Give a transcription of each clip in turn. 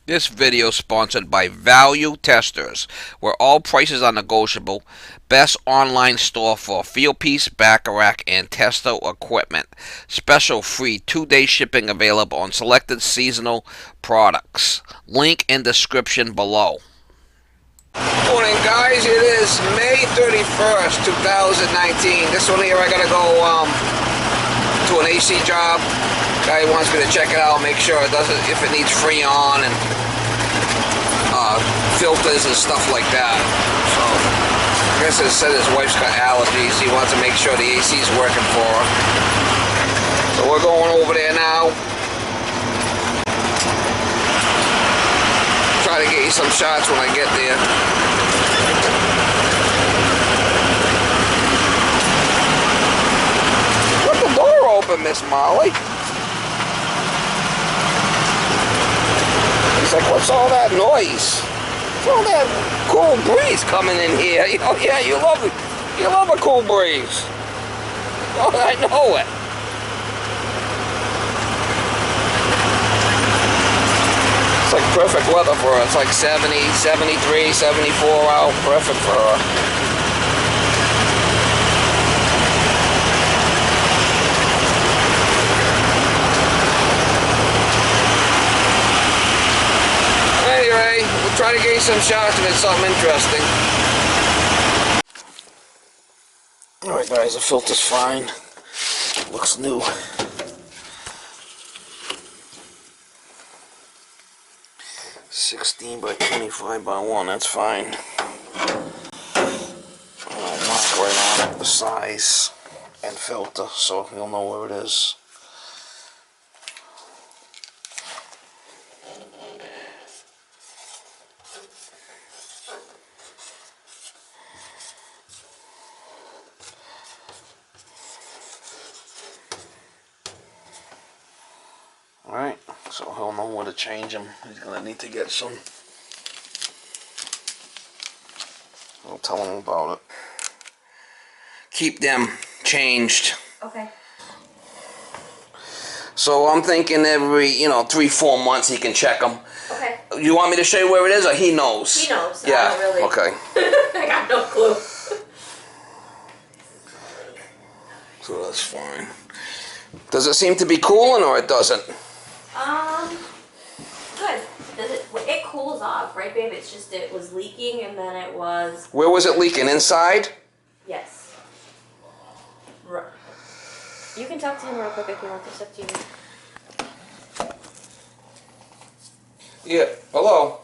This video is sponsored by Value Testers, where all prices are negotiable. Best online store for Fieldpiece, Bacharach, and Testo equipment. Special free 2-day shipping available on selected seasonal products. Link in description below. Morning, guys. It is May 31st, 2019. This one here I gotta go to an AC job. Guy wants me to check it out, make sure it doesn't, if it needs freon and filters and stuff like that. So I guess it said his wife's got allergies. He wants to make sure the AC is working for her. So we're going over there now. Try to get you some shots when I get there. Let the door open, Miss Molly. He's like, what's all that noise? What's all that cool breeze coming in here? You know, yeah, you love it. You love a cool breeze. Oh, I know it. It's like perfect weather for her. It's like 70, 73, 74 out. Perfect for her. Anyway, we'll try to get you some shots if it's something interesting. Alright guys, the filter's fine. Looks new. (16 by 25 by 1), that's fine. I'll mark right on it, the size and filter, so you'll know where it is. Alright, so he'll know where to change them. He's going to need to get some. I'll tell him about it. Keep them changed. Okay. So I'm thinking every, 3-4 months he can check them. Okay. You want me to show you where it is, or he knows? He knows. Yeah. I don't really. Okay. I got no clue. So that's fine. Does it seem to be cooling, or it doesn't? Good. It cools off, right, babe? It's just it was leaking, and then it was. Where was it leaking? Inside? Yes. You can talk to him real quick if you want to. It's up to you. Yeah. Hello.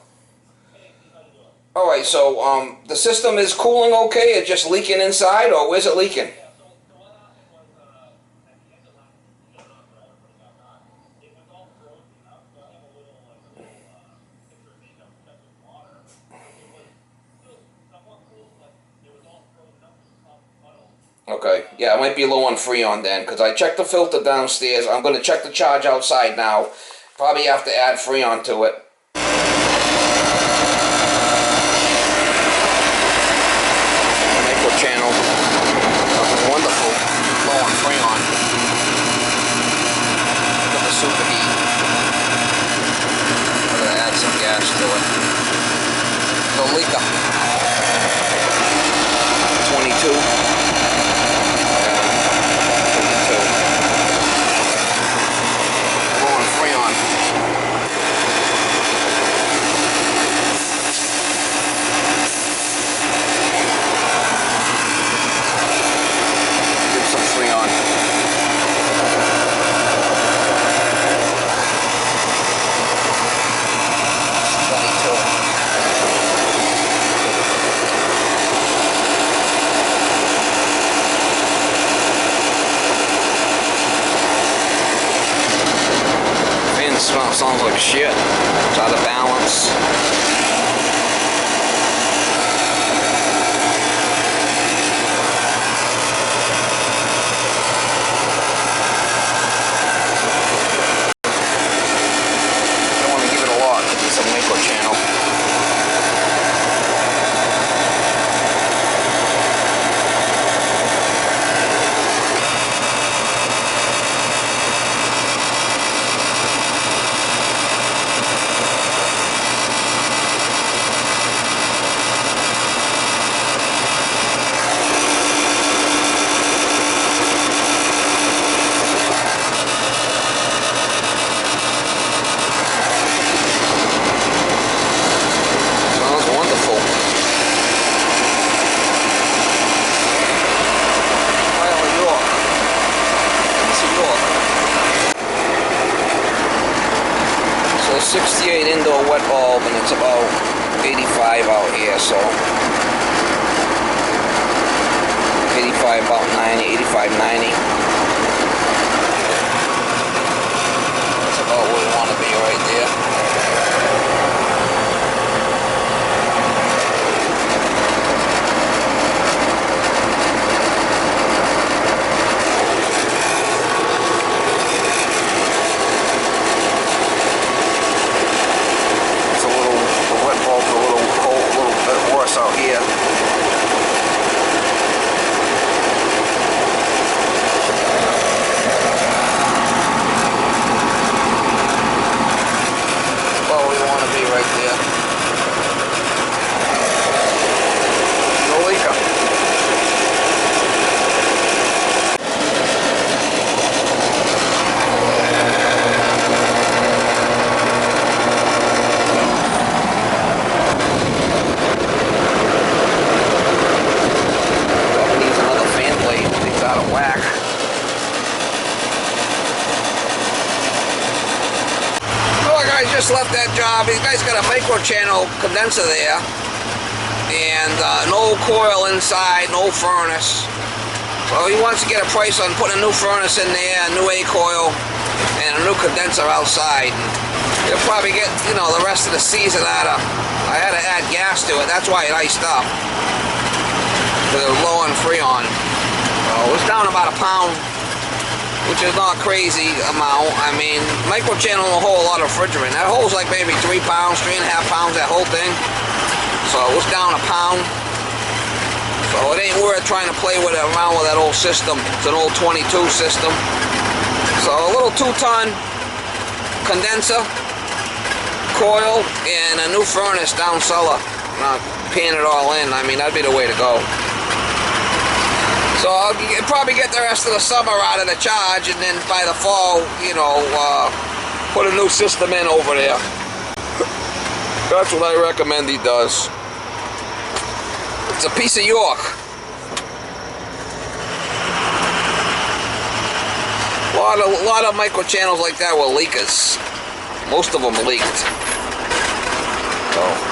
All right. So the system is cooling okay. It's just leaking inside, or where's it leaking? Okay, yeah, it might be low on freon then, because I checked the filter downstairs. I'm going to check the charge outside now. Probably have to add freon to it. Micro channel. Wonderful. Low on freon. Got the super heat. I'm going to add some gas to it. The leaker. 22. Sounds like shit. It's out of balance. Don't want to give it a lot because it's a micro channel. 68 indoor wet bulb, and it's about 85 out here, so 85, about 90, 85, 90. That's about where we want to be right there. Out here. Well, we want to be right there. No leaker. Just left that job. These guys got a micro channel condenser there, and no coil inside, no furnace. So he wants to get a price on putting a new furnace in there, a new A coil, and a new condenser outside. And he'll probably get, you know, the rest of the season out of. I had to add gas to it. That's why it iced up, because it was low on freon. So it was down about a pound, which is not a crazy amount. I mean, micro channel will hold a lot of refrigerant. That holds like maybe 3 pounds, 3.5 pounds, that whole thing. So it was down a pound. So it ain't worth trying to play with it around with that old system. It's an old 22 system. So a little 2-ton condenser, coil, and a new furnace down cellar. Pan it all in. I mean, that'd be the way to go. So I'll probably get the rest of the summer out of the charge, and then by the fall, you know, put a new system in over there. That's what I recommend he does. It's a piece of York. A lot of micro channels like that were leakers. Most of them leaked. So.